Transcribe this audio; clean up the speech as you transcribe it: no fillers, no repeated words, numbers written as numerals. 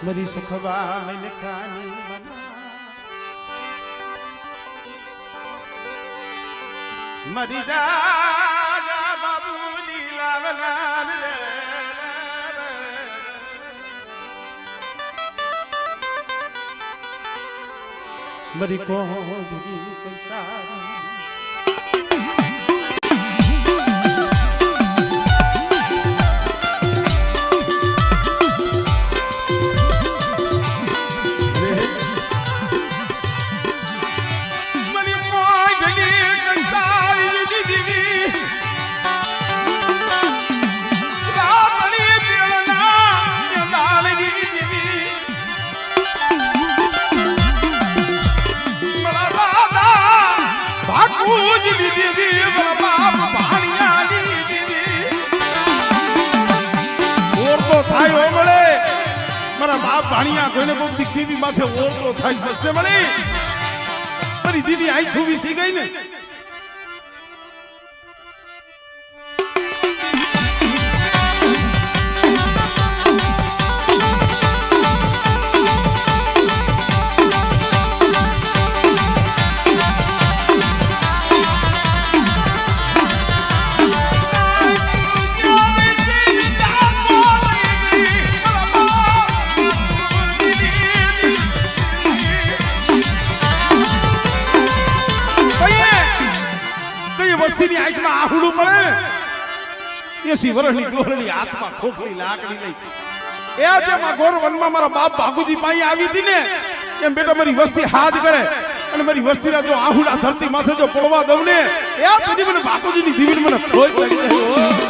मरी सुखवा में लिखानी मरी राजा बाबू लीला लाल मरी कोंधरी कंसारी बाप भाणिया कोई को दिखती भी माथे और तो था सस्ते मले मेरी दीदी आई खूबी सी गई ने आहूड़ू पड़े ये वर्षनी गोरनी आत्मा खोखली लाकड़ी लई ए जेमा गोर वनमा मारा बाप भागुजी पाई आवी थी ने एम बेटा मारी वस्ती हाथ करे અને મારી વસ્તીના જો આહુડા ધરતી માથે જો પડવા દઉં ને એ તુજી મને બાપુજીની દીવીને મને ખોઈ પડી જાય